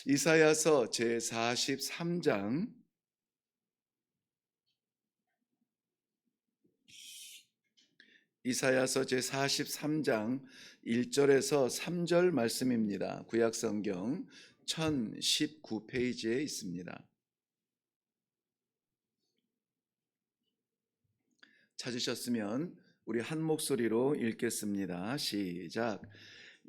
이사야서 제43장 1절에서 3절 말씀입니다. 구약성경 1019페이지에 있습니다. 찾으셨으면 우리 한 목소리로 읽겠습니다. 시작.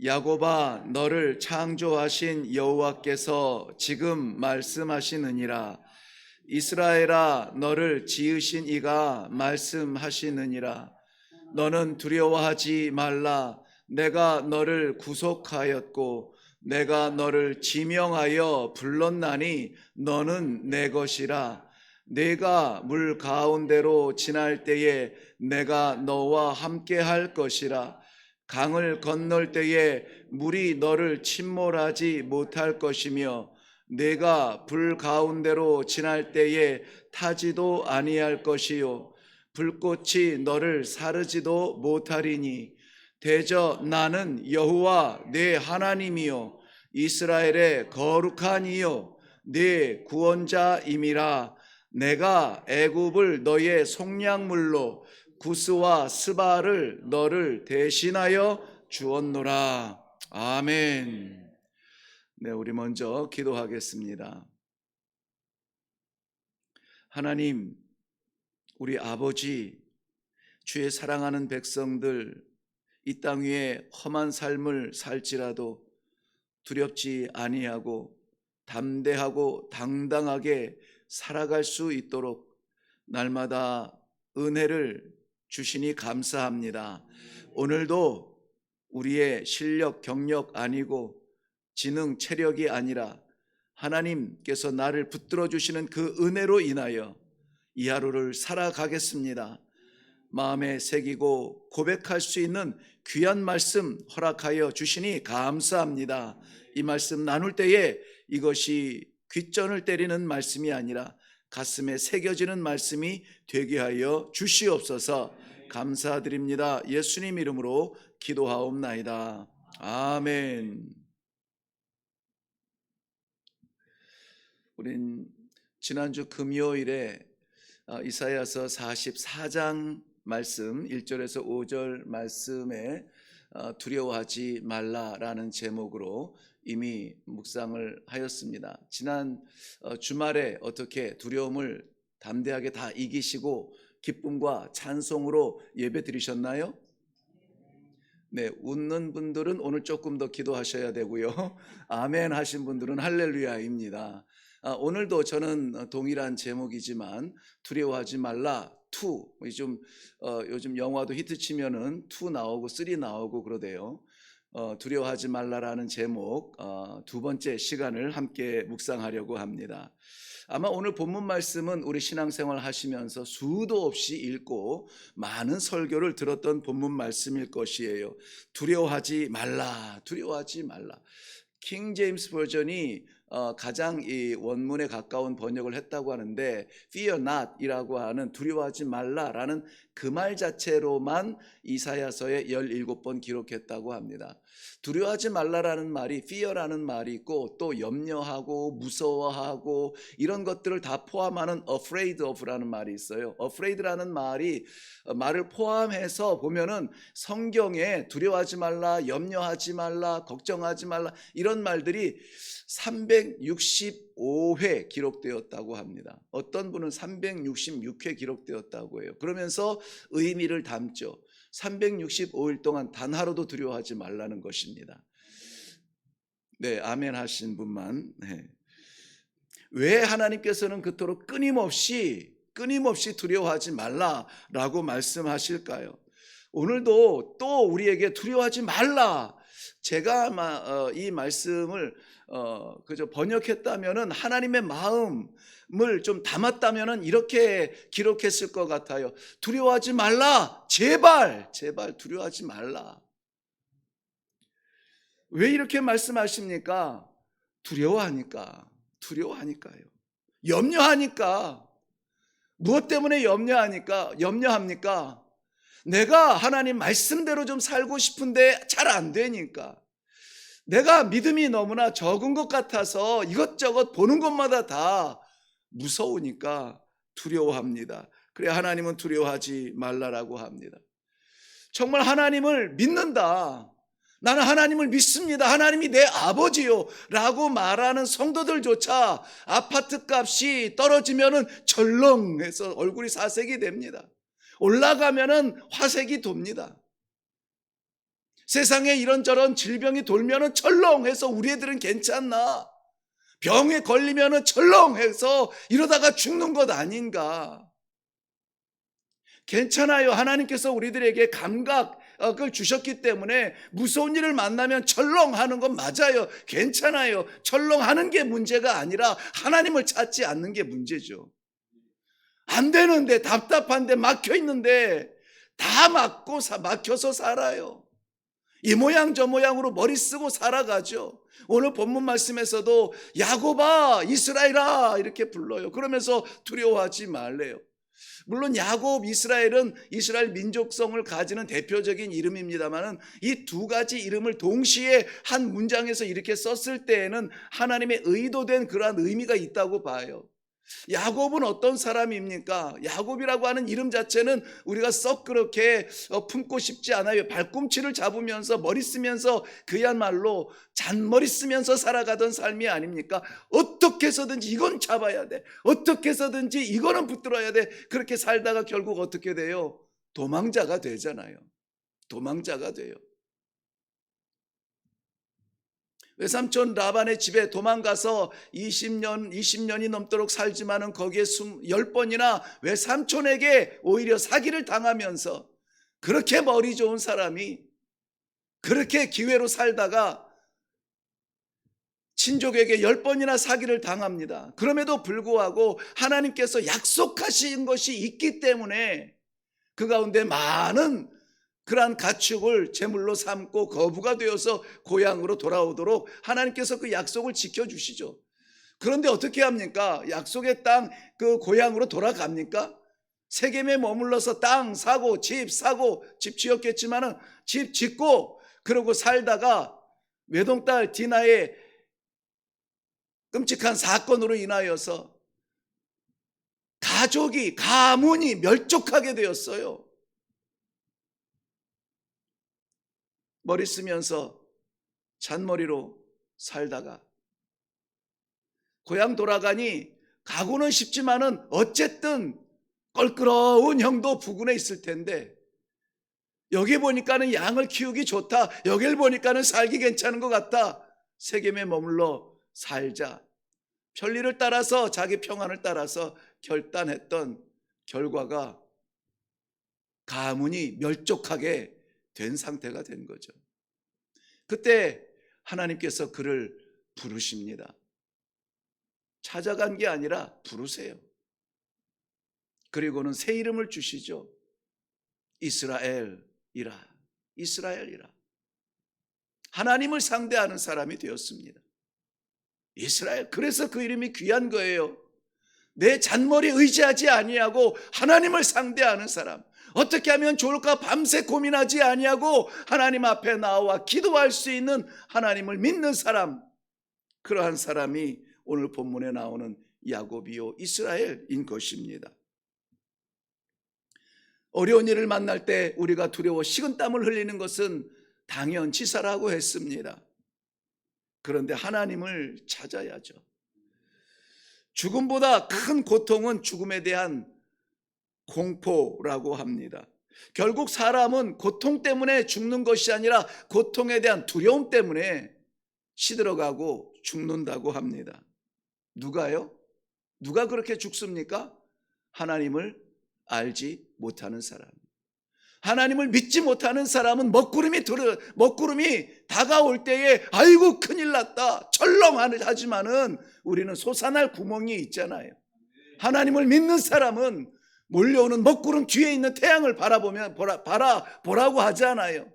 야곱아, 너를 창조하신 여호와께서 지금 말씀하시느니라. 이스라엘아, 너를 지으신 이가 말씀하시느니라. 너는 두려워하지 말라. 내가 너를 구속하였고 내가 너를 지명하여 불렀나니 너는 내 것이라. 내가 물 가운데로 지날 때에 내가 너와 함께 할 것이라. 강을 건널 때에 물이 너를 침몰하지 못할 것이며 내가 불 가운데로 지날 때에 타지도 아니할 것이요 불꽃이 너를 사르지도 못하리니 대저 나는 여호와 네 하나님이요 이스라엘의 거룩한 이요 네 구원자임이라. 내가 애굽을 너의 속량물로 구스와 스바를 너를 대신하여 주었노라. 아멘. 네, 우리 먼저 기도하겠습니다. 하나님, 우리 아버지, 주의 사랑하는 백성들 이 땅 위에 험한 삶을 살지라도 두렵지 아니하고 담대하고 당당하게 살아갈 수 있도록 날마다 은혜를 주시니 감사합니다. 오늘도 우리의 실력, 경력 아니고 지능, 체력이 아니라 하나님께서 나를 붙들어 주시는 그 은혜로 인하여 이 하루를 살아가겠습니다. 마음에 새기고 고백할 수 있는 귀한 말씀 허락하여 주시니 감사합니다. 이 말씀 나눌 때에 이것이 귓전을 때리는 말씀이 아니라 가슴에 새겨지는 말씀이 되게 하여 주시옵소서. 감사드립니다. 예수님 이름으로 기도하옵나이다. 아멘. 우린 지난주 금요일에 이사야서 44장 말씀 1절에서 5절 말씀에 두려워하지 말라라는 제목으로 이미 묵상을 하였습니다. 지난 주말에 어떻게 두려움을 담대하게 다 이기시고 기쁨과 찬송으로 예배 드리셨나요? 네, 웃는 분들은 오늘 조금 더 기도하셔야 되고요. 아멘 하신 분들은 할렐루야입니다. 오늘도 저는 동일한 제목이지만 두려워하지 말라 2. 요즘 영화도 히트치면은 2 나오고 3 나오고 그러대요. 두려워하지 말라라는 제목 두 번째 시간을 함께 묵상하려고 합니다. 아마 오늘 본문 말씀은 우리 신앙생활 하시면서 수도 없이 읽고 많은 설교를 들었던 본문 말씀일 것이에요. 두려워하지 말라, 두려워하지 말라. 킹 제임스 버전이 가장 이 원문에 가까운 번역을 했다고 하는데 fear not 이라고 하는 두려워하지 말라라는 그 말 자체로만 이사야서에 17번 기록했다고 합니다. 두려워하지 말라라는 말이 fear라는 말이 있고 또 염려하고 무서워하고 이런 것들을 다 포함하는 afraid of라는 말이 있어요. afraid라는 말을 포함해서 보면은 성경에 두려워하지 말라, 염려하지 말라, 걱정하지 말라 이런 말들이 365회 기록되었다고 합니다. 어떤 분은 366회 기록되었다고 해요. 그러면서 의미를 담죠. 365일 동안 단 하루도 두려워하지 말라는 것입니다. 네, 아멘 하신 분만. 네. 왜 하나님께서는 그토록 끊임없이 두려워하지 말라라고 말씀하실까요? 오늘도 또 우리에게 두려워하지 말라. 제가 아마 이 말씀을 그저 번역했다면은 하나님의 마음을 좀 담았다면은 이렇게 기록했을 것 같아요. 두려워하지 말라. 제발 두려워하지 말라. 왜 이렇게 말씀하십니까? 두려워하니까요. 염려하니까. 무엇 때문에 염려합니까? 내가 하나님 말씀대로 좀 살고 싶은데 잘 안 되니까. 내가 믿음이 너무나 적은 것 같아서 이것저것 보는 것마다 다 무서우니까 두려워합니다. 그래 하나님은 두려워하지 말라라고 합니다. 정말 하나님을 믿는다, 나는 하나님을 믿습니다, 하나님이 내 아버지요 라고 말하는 성도들조차 아파트 값이 떨어지면은 절렁해서 얼굴이 사색이 됩니다. 올라가면은 화색이 돕니다. 세상에 이런저런 질병이 돌면은 철렁해서 우리 애들은 괜찮나, 병에 걸리면은 철렁해서 이러다가 죽는 것 아닌가. 괜찮아요. 하나님께서 우리들에게 감각을 주셨기 때문에 무서운 일을 만나면 철렁하는 건 맞아요. 괜찮아요. 철렁하는 게 문제가 아니라 하나님을 찾지 않는 게 문제죠. 안 되는데, 답답한데, 막혀 있는데 다 막혀서 살아요. 이 모양 저 모양으로 머리 쓰고 살아가죠. 오늘 본문 말씀에서도 야곱아, 이스라엘아 이렇게 불러요. 그러면서 두려워하지 말래요. 물론 야곱, 이스라엘은 이스라엘 민족성을 가지는 대표적인 이름입니다만 이 두 가지 이름을 동시에 한 문장에서 이렇게 썼을 때에는 하나님의 의도된 그러한 의미가 있다고 봐요. 야곱은 어떤 사람입니까? 야곱이라고 하는 이름 자체는 우리가 썩 그렇게 품고 싶지 않아요. 발꿈치를 잡으면서 머리 쓰면서 그야말로 잔머리 쓰면서 살아가던 삶이 아닙니까? 어떻게 해서든지 이건 잡아야 돼, 어떻게 해서든지 이거는 붙들어야 돼. 그렇게 살다가 결국 어떻게 돼요? 도망자가 되잖아요. 도망자가 돼요. 외삼촌 라반의 집에 도망가서 20년이 넘도록 살지만은 거기에 10번이나 외삼촌에게 오히려 사기를 당하면서, 그렇게 머리 좋은 사람이 그렇게 기회로 살다가 친족에게 10번이나 사기를 당합니다. 그럼에도 불구하고 하나님께서 약속하신 것이 있기 때문에 그 가운데 많은 그러한 가축을 제물로 삼고 거부가 되어서 고향으로 돌아오도록 하나님께서 그 약속을 지켜주시죠. 그런데 어떻게 합니까? 약속의 땅 그 고향으로 돌아갑니까? 세겜에 머물러서 땅 사고 집 사고, 집 지었겠지만은 집 짓고 그러고 살다가 외동딸 디나의 끔찍한 사건으로 인하여서 가문이 멸족하게 되었어요. 머리 쓰면서 잔머리로 살다가 고향 돌아가니 가고는 싶지만은 어쨌든 껄끄러운 형도 부근에 있을 텐데, 여기 보니까는 양을 키우기 좋다, 여길 보니까는 살기 괜찮은 것 같다, 세겜에 머물러 살자, 편리를 따라서 자기 평안을 따라서 결단했던 결과가 가문이 멸족하게 된 상태가 된 거죠. 그때 하나님께서 그를 부르십니다. 찾아간 게 아니라 부르세요. 그리고는 새 이름을 주시죠. 이스라엘이라. 이스라엘이라. 하나님을 상대하는 사람이 되었습니다. 이스라엘. 그래서 그 이름이 귀한 거예요. 내 잔머리 의지하지 아니하고 하나님을 상대하는 사람. 어떻게 하면 좋을까 밤새 고민하지 아니하고 하나님 앞에 나와 기도할 수 있는 하나님을 믿는 사람, 그러한 사람이 오늘 본문에 나오는 야곱이요 이스라엘인 것입니다. 어려운 일을 만날 때 우리가 두려워 식은땀을 흘리는 것은 당연치사라고 했습니다. 그런데 하나님을 찾아야죠. 죽음보다 큰 고통은 죽음에 대한 공포라고 합니다. 결국 사람은 고통 때문에 죽는 것이 아니라 고통에 대한 두려움 때문에 시들어가고 죽는다고 합니다. 누가요? 누가 그렇게 죽습니까? 하나님을 알지 못하는 사람. 하나님을 믿지 못하는 사람은 먹구름이 다가올 때에 아이고 큰일 났다 철렁하지만은 우리는 솟아날 구멍이 있잖아요. 하나님을 믿는 사람은 몰려오는 먹구름 뒤에 있는 태양을 보라고 하잖아요.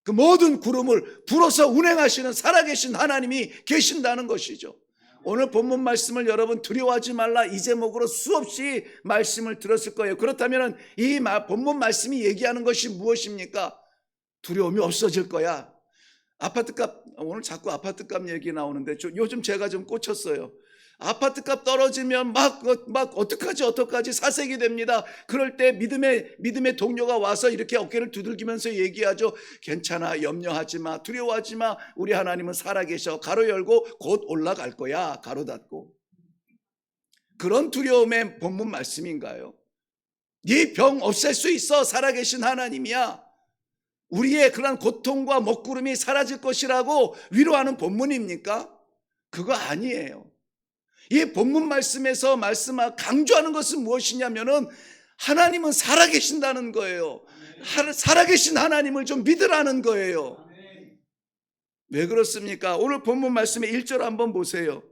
그 모든 구름을 불어서 운행하시는 살아계신 하나님이 계신다는 것이죠. 오늘 본문 말씀을 여러분 두려워하지 말라 이 제목으로 수없이 말씀을 들었을 거예요. 그렇다면 이 본문 말씀이 얘기하는 것이 무엇입니까? 두려움이 없어질 거야. 아파트값, 오늘 자꾸 아파트값 얘기 나오는데 요즘 제가 좀 꽂혔어요. 아파트값 떨어지면 막 어떡하지 사색이 됩니다. 그럴 때 믿음의 동료가 와서 이렇게 어깨를 두들기면서 얘기하죠. 괜찮아, 염려하지 마, 두려워하지 마. 우리 하나님은 살아계셔. 가로 열고 곧 올라갈 거야, 가로 닫고. 그런 두려움의 본문 말씀인가요? 네 병 없앨 수 있어, 살아계신 하나님이야. 우리의 그런 고통과 먹구름이 사라질 것이라고 위로하는 본문입니까? 그거 아니에요. 이 본문 말씀에서 강조하는 것은 무엇이냐면은 하나님은 살아계신다는 거예요. 살아계신 하나님을 좀 믿으라는 거예요. 왜 그렇습니까? 오늘 본문 말씀의 1절 한번 보세요.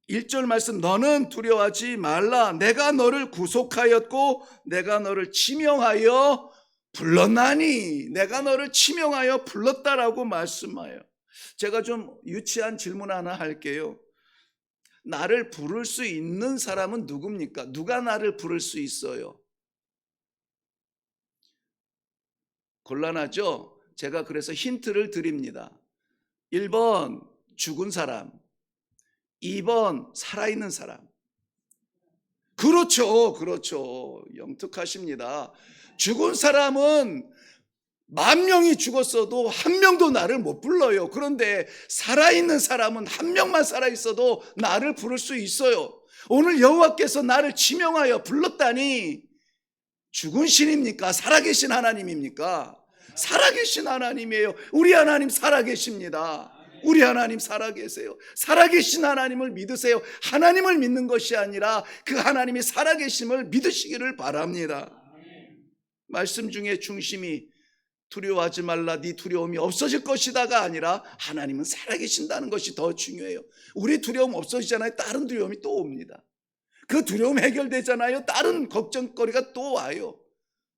1절 말씀, 너는 두려워하지 말라. 내가 너를 구속하였고 내가 너를 지명하여 불렀나니. 내가 너를 지명하여 불렀다라고 말씀하여. 제가 좀 유치한 질문 하나 할게요. 나를 부를 수 있는 사람은 누굽니까? 누가 나를 부를 수 있어요? 곤란하죠? 제가 그래서 힌트를 드립니다. 1번 죽은 사람, 2번 살아있는 사람. 그렇죠. 영특하십니다. 죽은 사람은 10,000명이 죽었어도 1명도 나를 못 불러요. 그런데 살아있는 사람은 1명만 살아있어도 나를 부를 수 있어요. 오늘 여호와께서 나를 지명하여 불렀다니, 죽은 신입니까? 살아계신 하나님입니까? 살아계신 하나님이에요. 우리 하나님 살아계십니다. 우리 하나님 살아계세요. 살아계신 하나님을 믿으세요. 하나님을 믿는 것이 아니라 그 하나님이 살아계심을 믿으시기를 바랍니다. 말씀 중에 중심이 두려워하지 말라, 네 두려움이 없어질 것이다가 아니라 하나님은 살아계신다는 것이 더 중요해요. 우리 두려움 없어지잖아요. 다른 두려움이 또 옵니다. 그 두려움 해결되잖아요. 다른 걱정거리가 또 와요.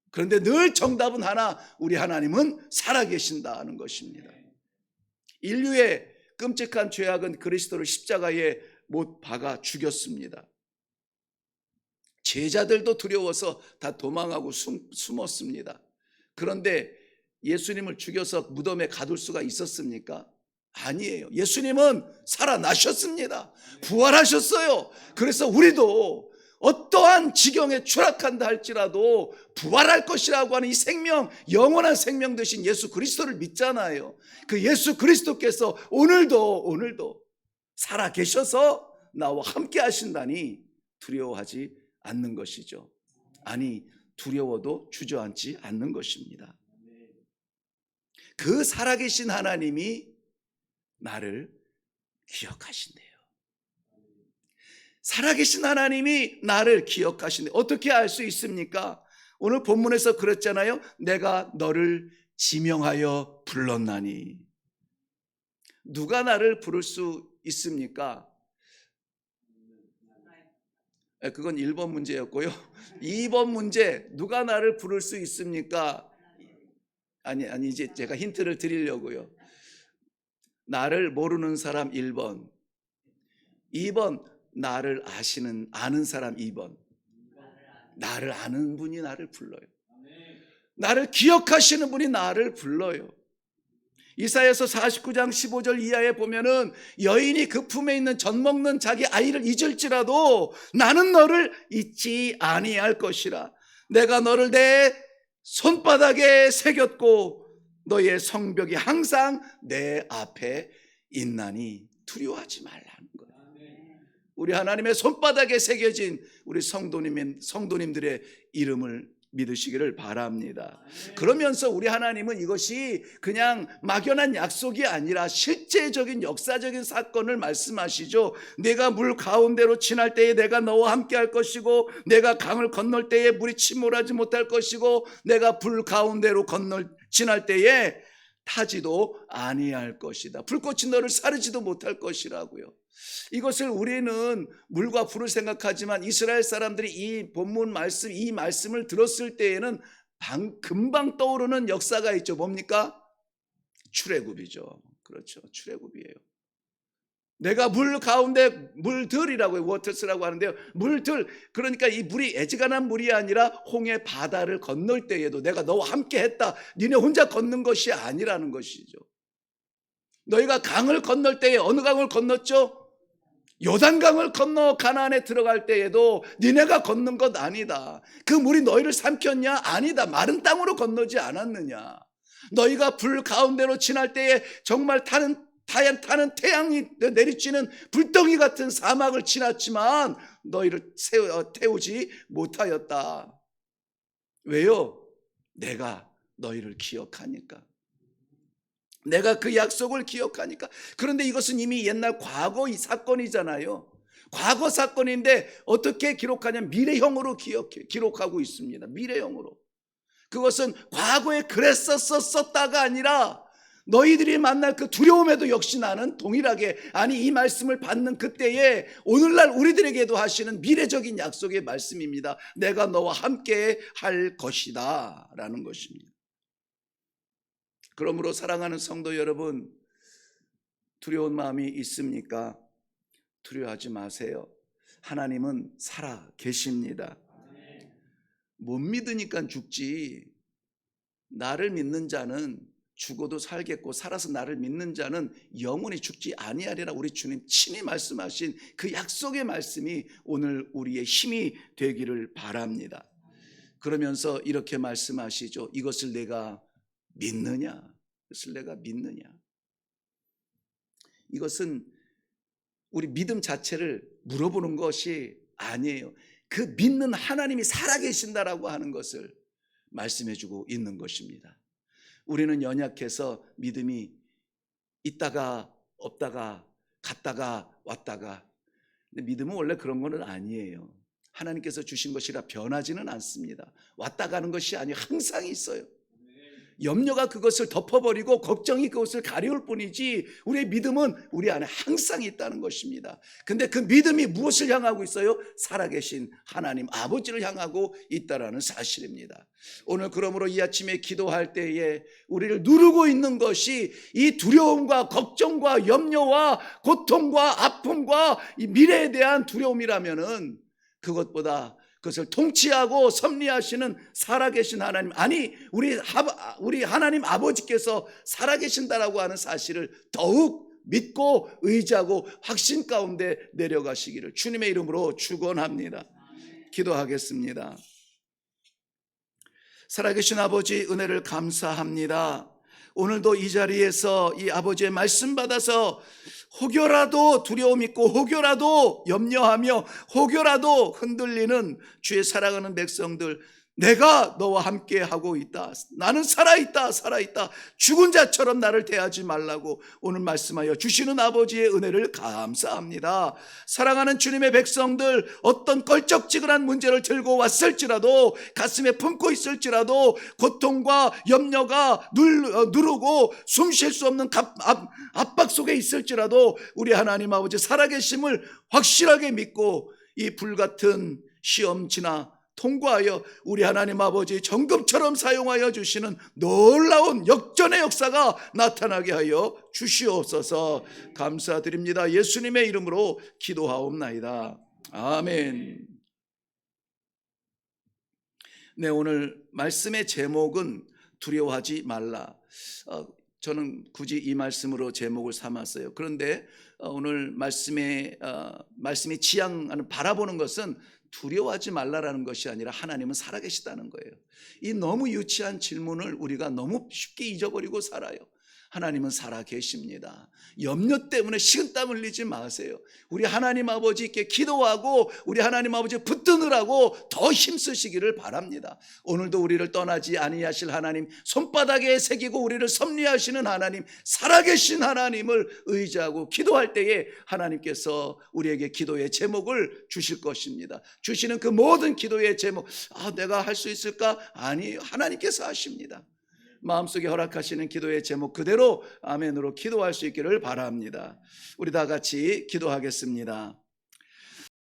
그런데 늘 정답은 하나, 우리 하나님은 살아계신다는 것입니다. 인류의 끔찍한 죄악은 그리스도를 십자가에 못 박아 죽였습니다. 제자들도 두려워서 다 도망하고 숨었습니다. 그런데 예수님을 죽여서 무덤에 가둘 수가 있었습니까? 아니에요. 예수님은 살아나셨습니다. 부활하셨어요. 그래서 우리도 어떠한 지경에 추락한다 할지라도 부활할 것이라고 하는 이 생명, 영원한 생명 되신 예수 그리스도를 믿잖아요. 그 예수 그리스도께서 오늘도 살아계셔서 나와 함께 하신다니 두려워하지 않는 것이죠. 아니, 두려워도 주저앉지 않는 것입니다. 그 살아계신 하나님이 나를 기억하신대요. 살아계신 하나님이 나를 기억하신대요. 어떻게 알 수 있습니까? 오늘 본문에서 그랬잖아요. 내가 너를 지명하여 불렀나니. 누가 나를 부를 수 있습니까? 그건 1번 문제였고요. 2번 문제, 누가 나를 부를 수 있습니까? 아니 이제 제가 힌트를 드리려고요. 나를 모르는 사람 1번, 2번 나를 아는 사람 2번. 나를 아는 분이 나를 불러요. 나를 기억하시는 분이 나를 불러요. 이사야서 49장 15절 이하에 보면은 여인이 그 품에 있는 젖 먹는 자기 아이를 잊을지라도 나는 너를 잊지 아니할 것이라. 내가 너를 내 손바닥에 새겼고 너의 성벽이 항상 내 앞에 있나니 두려워하지 말라는 거예요. 우리 하나님의 손바닥에 새겨진 우리 성도님들의 이름을 믿으시기를 바랍니다. 그러면서 우리 하나님은 이것이 그냥 막연한 약속이 아니라 실제적인 역사적인 사건을 말씀하시죠. 내가 물 가운데로 지날 때에 내가 너와 함께 할 것이고 내가 강을 건널 때에 물이 침몰하지 못할 것이고 내가 불 가운데로 지날 때에 타지도 아니할 것이다. 불꽃이 너를 사르지도 못할 것이라고요. 이것을 우리는 물과 불을 생각하지만 이스라엘 사람들이 이 본문 말씀, 이 말씀을 들었을 때에는 금방 떠오르는 역사가 있죠. 뭡니까? 출애굽이죠. 그렇죠. 출애굽이에요. 내가 물 가운데 물들이라고 워터스라고 하는데요. 물들, 그러니까 이 물이 애지간한 물이 아니라 홍해 바다를 건널 때에도 내가 너와 함께 했다. 니네 혼자 걷는 것이 아니라는 것이죠. 너희가 강을 건널 때에 어느 강을 건넜죠? 요단강을 건너 가나안에 들어갈 때에도 니네가 건넌 것 아니다. 그 물이 너희를 삼켰냐? 아니다. 마른 땅으로 건너지 않았느냐. 너희가 불 가운데로 지날 때에 정말 타는 태양이 내리쬐는 불덩이 같은 사막을 지났지만 너희를 태우지 못하였다. 왜요? 내가 너희를 기억하니까. 내가 그 약속을 기억하니까. 그런데 이것은 이미 옛날 과거 이 사건이잖아요. 과거 사건인데 어떻게 기록하냐면 미래형으로 기록하고 있습니다. 미래형으로. 그것은 과거에 그랬었다가 아니라 너희들이 만날 그 두려움에도 역시 나는 동일하게, 아니 이 말씀을 받는 그때에 오늘날 우리들에게도 하시는 미래적인 약속의 말씀입니다. 내가 너와 함께 할 것이다 라는 것입니다. 그러므로 사랑하는 성도 여러분, 두려운 마음이 있습니까? 두려워하지 마세요. 하나님은 살아 계십니다. 못 믿으니까 죽지, 나를 믿는 자는 죽어도 살겠고 살아서 나를 믿는 자는 영원히 죽지 아니하리라. 우리 주님 친히 말씀하신 그 약속의 말씀이 오늘 우리의 힘이 되기를 바랍니다. 그러면서 이렇게 말씀하시죠. 이것을 내가 믿느냐? 이것을 내가 믿느냐? 이것은 우리 믿음 자체를 물어보는 것이 아니에요. 그 믿는 하나님이 살아계신다라고 하는 것을 말씀해주고 있는 것입니다. 우리는 연약해서 믿음이 있다가 없다가 갔다가 왔다가, 근데 믿음은 원래 그런 건 아니에요. 하나님께서 주신 것이라 변하지는 않습니다. 왔다 가는 것이 아니에요. 항상 있어요. 염려가 그것을 덮어버리고 걱정이 그것을 가려울 뿐이지 우리의 믿음은 우리 안에 항상 있다는 것입니다. 근데 그 믿음이 무엇을 향하고 있어요? 살아계신 하나님 아버지를 향하고 있다는 사실입니다. 오늘 그러므로 이 아침에 기도할 때에 우리를 누르고 있는 것이 이 두려움과 걱정과 염려와 고통과 아픔과 이 미래에 대한 두려움이라면은 그것보다 그것을 통치하고 섭리하시는 살아계신 하나님, 아니 우리 하나님 아버지께서 살아계신다라고 하는 사실을 더욱 믿고 의지하고 확신 가운데 내려가시기를 주님의 이름으로 축원합니다. 기도하겠습니다. 살아계신 아버지, 은혜를 감사합니다. 오늘도 이 자리에서 이 아버지의 말씀 받아서 혹여라도 두려움 있고 혹여라도 염려하며 혹여라도 흔들리는 주의 사랑하는 백성들, 내가 너와 함께 하고 있다. 나는 살아있다. 죽은 자처럼 나를 대하지 말라고 오늘 말씀하여 주시는 아버지의 은혜를 감사합니다. 사랑하는 주님의 백성들, 어떤 걸쩍지근한 문제를 들고 왔을지라도, 가슴에 품고 있을지라도, 고통과 염려가 누르고 숨 쉴 수 없는 압박 속에 있을지라도 우리 하나님 아버지 살아계심을 확실하게 믿고 이 불같은 시험 지나 통과하여 우리 하나님 아버지 정금처럼 사용하여 주시는 놀라운 역전의 역사가 나타나게 하여 주시옵소서. 감사드립니다. 예수님의 이름으로 기도하옵나이다. 아멘. 네, 오늘 말씀의 제목은 두려워하지 말라. 저는 굳이 이 말씀으로 제목을 삼았어요. 그런데 오늘 말씀이 지향하는, 바라보는 것은 두려워하지 말라라는 것이 아니라 하나님은 살아계시다는 거예요. 이 너무 유치한 질문을 우리가 너무 쉽게 잊어버리고 살아요. 하나님은 살아계십니다. 염려 때문에 식은땀 흘리지 마세요. 우리 하나님 아버지께 기도하고 우리 하나님 아버지 붙드느라고 더 힘쓰시기를 바랍니다. 오늘도 우리를 떠나지 아니하실 하나님, 손바닥에 새기고 우리를 섭리하시는 하나님, 살아계신 하나님을 의지하고 기도할 때에 하나님께서 우리에게 기도의 제목을 주실 것입니다. 주시는 그 모든 기도의 제목, 내가 할 수 있을까? 아니에요. 하나님께서 하십니다. 마음속에 허락하시는 기도의 제목 그대로 아멘으로 기도할 수 있기를 바랍니다. 우리 다 같이 기도하겠습니다.